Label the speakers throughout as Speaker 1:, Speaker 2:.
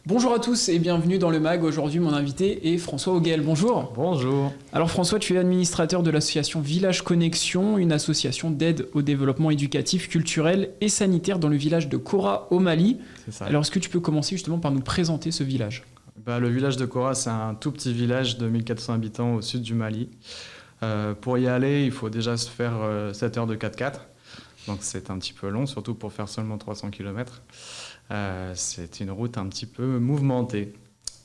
Speaker 1: Bonjour à tous et bienvenue dans le MAG. Aujourd'hui, mon invité est François Auguel. Bonjour.
Speaker 2: Bonjour.
Speaker 1: Alors François, tu es administrateur de l'association Village Connexion, une association d'aide au développement éducatif, culturel et sanitaire dans le village de Kora au Mali.
Speaker 2: C'est ça.
Speaker 1: Alors est-ce que tu peux commencer justement par nous présenter ce village ?
Speaker 2: Le village de Kora, c'est un tout petit village de 1400 habitants au sud du Mali. Pour y aller, il faut déjà se faire 7 heures de 4x4. Donc c'est un petit peu long, surtout pour faire seulement 300 km. C'est une route un petit peu mouvementée.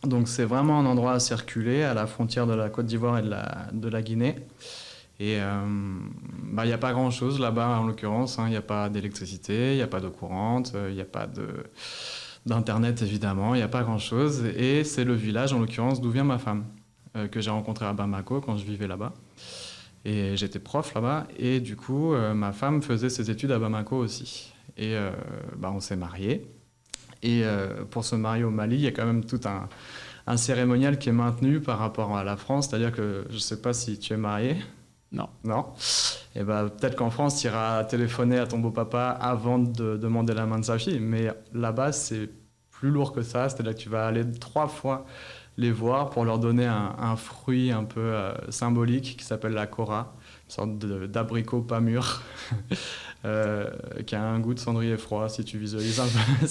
Speaker 2: Donc c'est vraiment un endroit à circuler à la frontière de la Côte d'Ivoire et de la Guinée. Et il n'y a pas grand-chose là-bas en l'occurrence. Il n'y a pas d'électricité, il n'y a pas d'eau courante, il n'y a pas d'internet évidemment, il n'y a pas grand-chose. Et c'est le village en l'occurrence d'où vient ma femme, que j'ai rencontrée à Bamako quand je vivais là-bas. Et j'étais prof là-bas. Et du coup, ma femme faisait ses études à Bamako aussi. Et on s'est mariés. Et pour se marier au Mali, il y a quand même tout un cérémonial qui est maintenu par rapport à la France. C'est-à-dire que je ne sais pas si tu es marié.
Speaker 1: Non.
Speaker 2: Non. Et peut-être qu'en France, tu iras téléphoner à ton beau-papa avant de demander la main de sa fille. Mais là-bas, c'est plus lourd que ça. C'est-à-dire que tu vas aller 3 fois les voir pour leur donner un fruit un peu symbolique qui s'appelle la kora, une sorte d'abricot pas mûr. Qui a un goût de cendrier froid, si tu visualises un peu.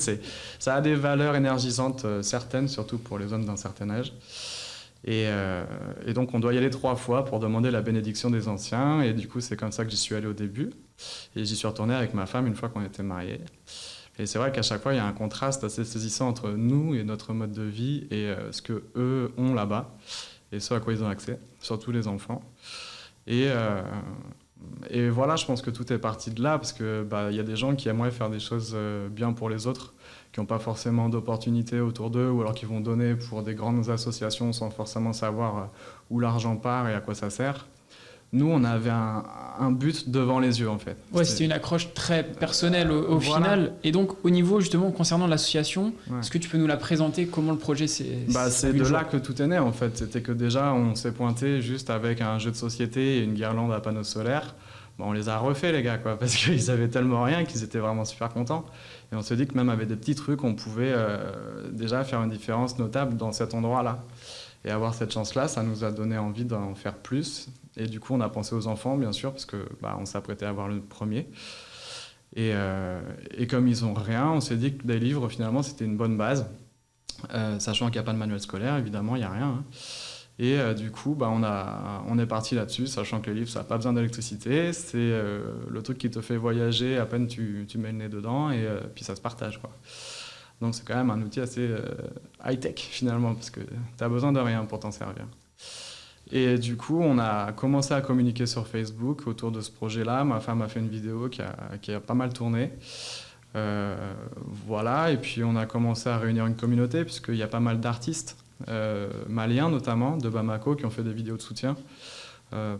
Speaker 2: Ça a des valeurs énergisantes certaines, surtout pour les hommes d'un certain âge. Et donc, on doit y aller 3 fois pour demander la bénédiction des anciens. Et du coup, c'est comme ça que j'y suis allé au début. Et j'y suis retourné avec ma femme une fois qu'on était mariés. Et c'est vrai qu'à chaque fois, il y a un contraste assez saisissant entre nous et notre mode de vie et ce qu'eux ont là-bas et ce à quoi ils ont accès, surtout les enfants. Et voilà, je pense que tout est parti de là, parce que y a des gens qui aimeraient faire des choses bien pour les autres, qui n'ont pas forcément d'opportunités autour d'eux, ou alors qui vont donner pour des grandes associations sans forcément savoir où l'argent part et à quoi ça sert. Nous, on avait un but devant les yeux, en fait.
Speaker 1: Ouais, c'était une accroche très personnelle au
Speaker 2: Voilà.
Speaker 1: final. Et donc, au niveau, justement, concernant l'association,
Speaker 2: Ouais.
Speaker 1: Est-ce que tu peux nous la présenter, comment le projet s'est
Speaker 2: C'est de là que tout est né, en fait. C'était que déjà, on s'est pointé juste avec un jeu de société et une guirlande à panneaux solaires. On les a refaits, les gars, quoi, parce qu'ils avaient tellement rien qu'ils étaient vraiment super contents. Et on s'est dit que même avec des petits trucs, on pouvait déjà faire une différence notable dans cet endroit-là. Et avoir cette chance-là, ça nous a donné envie d'en faire plus. Et du coup, on a pensé aux enfants, bien sûr, parce que on s'apprêtait à avoir le premier. Et comme ils n'ont rien, on s'est dit que des livres, finalement, c'était une bonne base. Sachant qu'il n'y a pas de manuel scolaire, évidemment, il n'y a rien. Et du coup, on est parti là-dessus, sachant que les livres, ça n'a pas besoin d'électricité. C'est le truc qui te fait voyager, à peine tu mets le nez dedans, et puis ça se partage, quoi. Donc c'est quand même un outil assez high-tech, finalement, parce que tu as besoin de rien pour t'en servir. Et du coup, on a commencé à communiquer sur Facebook autour de ce projet-là. Ma femme a fait une vidéo qui a pas mal tourné. Voilà, et puis on a commencé à réunir une communauté, puisqu'il y a pas mal d'artistes, maliens notamment, de Bamako, qui ont fait des vidéos de soutien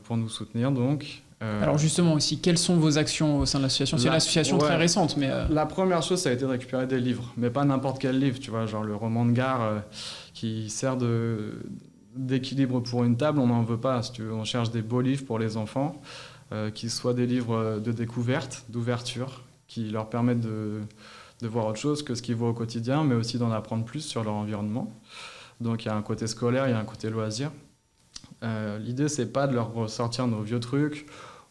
Speaker 2: pour nous soutenir. Donc,
Speaker 1: Alors justement aussi, quelles sont vos actions au sein de l'association ? C'est une association très récente, mais...
Speaker 2: La première chose, ça a été de récupérer des livres, mais pas n'importe quel livre, tu vois, genre le roman de gare qui sert d'équilibre pour une table, on n'en veut pas. Si tu veux, on cherche des beaux livres pour les enfants, qui soient des livres de découverte, d'ouverture, qui leur permettent de voir autre chose que ce qu'ils voient au quotidien, mais aussi d'en apprendre plus sur leur environnement. Donc il y a un côté scolaire, il y a un côté loisir. L'idée, c'est pas de leur ressortir nos vieux trucs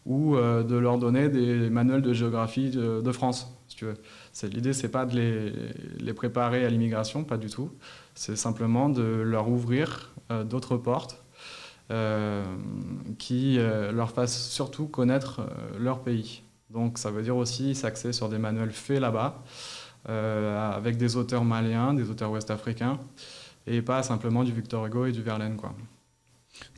Speaker 2: ou de leur donner des manuels de géographie de France, si tu veux. L'idée, c'est pas de les préparer à l'immigration, pas du tout. C'est simplement de leur ouvrir d'autres portes qui leur fassent surtout connaître leur pays. Donc ça veut dire aussi s'axer sur des manuels faits là-bas, avec des auteurs maliens, des auteurs ouest-africains, et pas simplement du Victor Hugo et du Verlaine, quoi.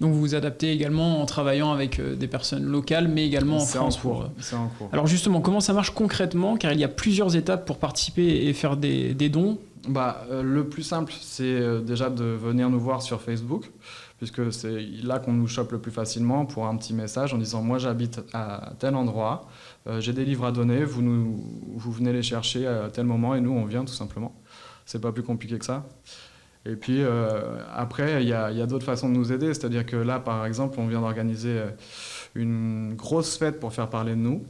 Speaker 1: Donc vous vous adaptez également en travaillant avec des personnes locales, mais également en France.
Speaker 2: C'est en cours.
Speaker 1: Alors justement, comment ça marche concrètement ? Car il y a plusieurs étapes pour participer et faire des dons.
Speaker 2: Le plus simple, c'est déjà de venir nous voir sur Facebook, puisque c'est là qu'on nous chope le plus facilement pour un petit message en disant « Moi, j'habite à tel endroit, j'ai des livres à donner, vous venez les chercher à tel moment et nous, on vient tout simplement. » C'est pas plus compliqué que ça. Et puis après, il y a d'autres façons de nous aider. C'est-à-dire que là, par exemple, on vient d'organiser une grosse fête pour faire parler de nous.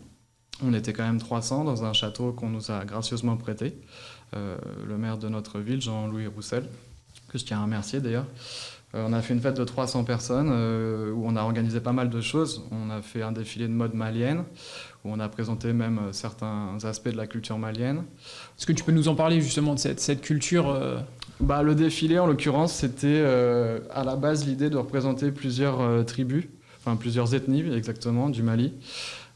Speaker 2: On était quand même 300 dans un château qu'on nous a gracieusement prêté. Le maire de notre ville, Jean-Louis Roussel, que je tiens à remercier d'ailleurs. On a fait une fête de 300 personnes où on a organisé pas mal de choses. On a fait un défilé de mode malienne, où on a présenté même certains aspects de la culture malienne.
Speaker 1: Est-ce que tu peux nous en parler justement de cette culture
Speaker 2: Le défilé, en l'occurrence, c'était à la base l'idée de représenter plusieurs tribus, enfin plusieurs ethnies exactement, du Mali,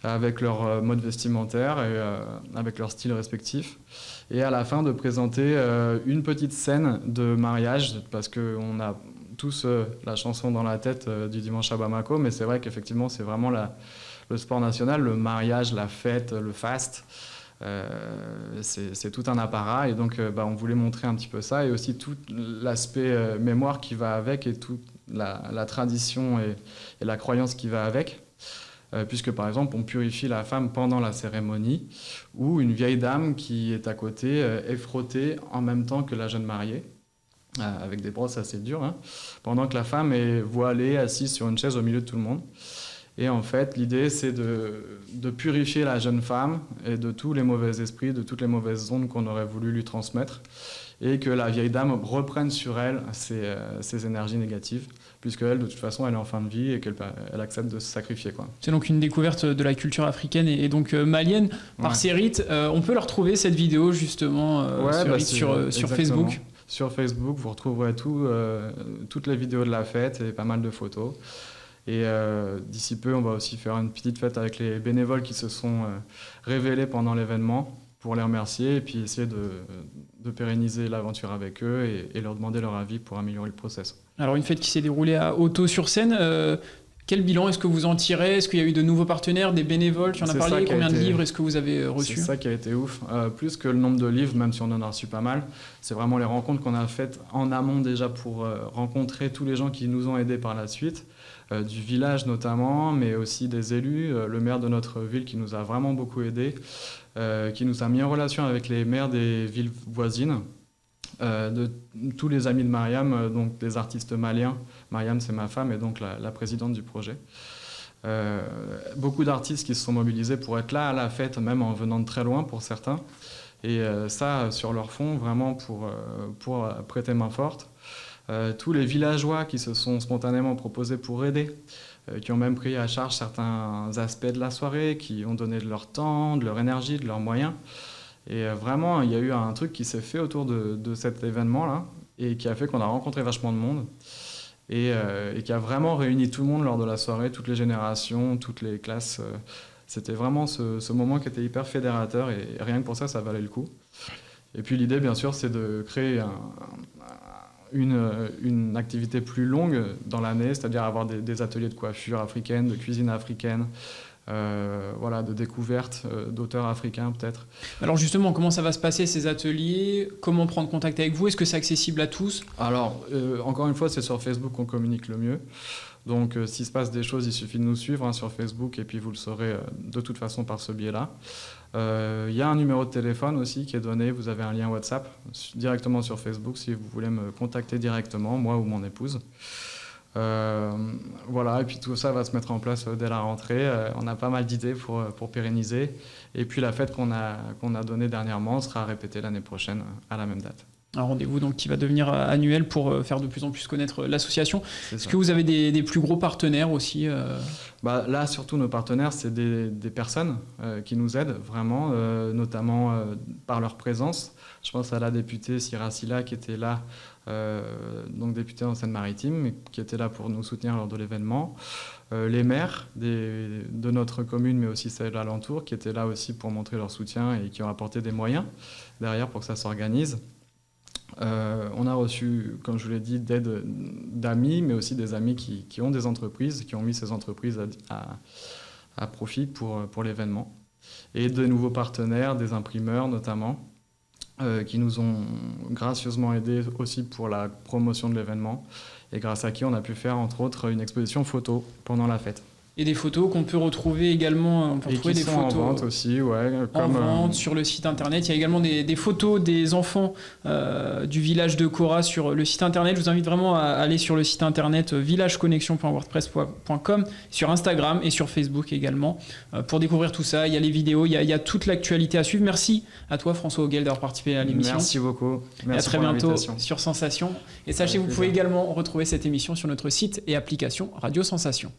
Speaker 2: avec leur mode vestimentaire et avec leur style respectif. Et à la fin, de présenter une petite scène de mariage, parce qu'on a tous la chanson dans la tête du dimanche à Bamako, mais c'est vrai qu'effectivement, c'est vraiment le sport national, le mariage, la fête, le faste. C'est tout un apparat, et donc on voulait montrer un petit peu ça, et aussi tout l'aspect mémoire qui va avec, et toute la tradition et la croyance qui va avec. Puisque par exemple on purifie la femme pendant la cérémonie, où une vieille dame qui est à côté est frottée en même temps que la jeune mariée, avec des brosses assez dures, hein, pendant que la femme est voilée, assise sur une chaise au milieu de tout le monde. Et en fait, l'idée, c'est de purifier la jeune femme et de tous les mauvais esprits, de toutes les mauvaises ondes qu'on aurait voulu lui transmettre, et que la vieille dame reprenne sur elle ses énergies négatives, puisque elle, de toute façon, elle est en fin de vie et qu'elle accepte de se sacrifier, quoi.
Speaker 1: C'est donc une découverte de la culture africaine et donc malienne par ces rites. On peut leur trouver cette vidéo justement sur Facebook.
Speaker 2: Sur Facebook, vous retrouverez toutes les vidéos de la fête et pas mal de photos. Et d'ici peu, on va aussi faire une petite fête avec les bénévoles qui se sont révélés pendant l'événement, pour les remercier et puis essayer de pérenniser l'aventure avec eux et leur demander leur avis pour améliorer le process.
Speaker 1: Alors une fête qui s'est déroulée à Hautot-sur-Seine, quel bilan est-ce que vous en tirez? Est-ce qu'il y a eu de nouveaux partenaires, des bénévoles? Tu en as parlé, combien de livres est-ce que vous avez reçus?
Speaker 2: C'est ça qui a été ouf. Plus que le nombre de livres, même si on en a reçu pas mal, c'est vraiment les rencontres qu'on a faites en amont déjà pour rencontrer tous les gens qui nous ont aidés par la suite, du village notamment, mais aussi des élus, le maire de notre ville qui nous a vraiment beaucoup aidés, qui nous a mis en relation avec les maires des villes voisines, de tous les amis de Mariam, donc des artistes maliens. Mariam, c'est ma femme et donc la présidente du projet. Beaucoup d'artistes qui se sont mobilisés pour être là à la fête, même en venant de très loin pour certains. Et ça, sur leur fond, vraiment pour prêter main forte. Tous les villageois qui se sont spontanément proposés pour aider, qui ont même pris à charge certains aspects de la soirée, qui ont donné de leur temps, de leur énergie, de leurs moyens. Et vraiment, il y a eu un truc qui s'est fait autour de cet événement-là, et qui a fait qu'on a rencontré vachement de monde, et qui a vraiment réuni tout le monde lors de la soirée, toutes les générations, toutes les classes. C'était vraiment ce moment qui était hyper fédérateur, et rien que pour ça, ça valait le coup. Et puis l'idée, bien sûr, c'est de créer une activité plus longue dans l'année, c'est-à-dire avoir des ateliers de coiffure africaine, de cuisine africaine, de découverte d'auteurs africains peut-être.
Speaker 1: Alors justement, comment ça va se passer ces ateliers? Comment prendre contact avec vous? Est-ce que c'est accessible à tous?
Speaker 2: Alors, encore une fois, c'est sur Facebook qu'on communique le mieux. Donc, s'il se passe des choses, il suffit de nous suivre sur Facebook, et puis vous le saurez de toute façon par ce biais-là. Il y a un numéro de téléphone aussi qui est donné. Vous avez un lien WhatsApp directement sur Facebook si vous voulez me contacter directement, moi ou mon épouse. Et puis tout ça va se mettre en place dès la rentrée. On a pas mal d'idées pour pérenniser. Et puis la fête qu'on a donnée dernièrement sera répétée l'année prochaine à la même date.
Speaker 1: Un rendez-vous donc qui va devenir annuel pour faire de plus en plus connaître l'association. Est-ce que vous avez des plus gros partenaires aussi
Speaker 2: Là, surtout, nos partenaires, c'est des personnes qui nous aident vraiment, notamment par leur présence. Je pense à la députée Sira Silla qui était là, donc députée en Seine-Maritime, qui était là pour nous soutenir lors de l'événement. Les maires de notre commune, mais aussi celles alentour, qui étaient là aussi pour montrer leur soutien et qui ont apporté des moyens derrière pour que ça s'organise. On a reçu, comme je vous l'ai dit, d'aide d'amis, mais aussi des amis qui ont des entreprises, qui ont mis ces entreprises à profit pour l'événement. Et de nouveaux partenaires, des imprimeurs notamment, qui nous ont gracieusement aidés aussi pour la promotion de l'événement, et grâce à qui on a pu faire entre autres une exposition photo pendant la fête.
Speaker 1: Et des photos qu'on peut retrouver également, on peut retrouver des photos
Speaker 2: en vente aussi, ouais.
Speaker 1: En vente sur le site internet. Il y a également des photos des enfants du village de Cora sur le site internet. Je vous invite vraiment à aller sur le site internet villageconnexion.wordpress.com, sur Instagram et sur Facebook également, pour découvrir tout ça. Il y a les vidéos, il y a toute l'actualité à suivre. Merci à toi François Auguel d'avoir participé à l'émission.
Speaker 2: Merci beaucoup. Merci
Speaker 1: et à très bientôt sur Sensation. Et sachez, vous pouvez également retrouver cette émission sur notre site et application Radio Sensation.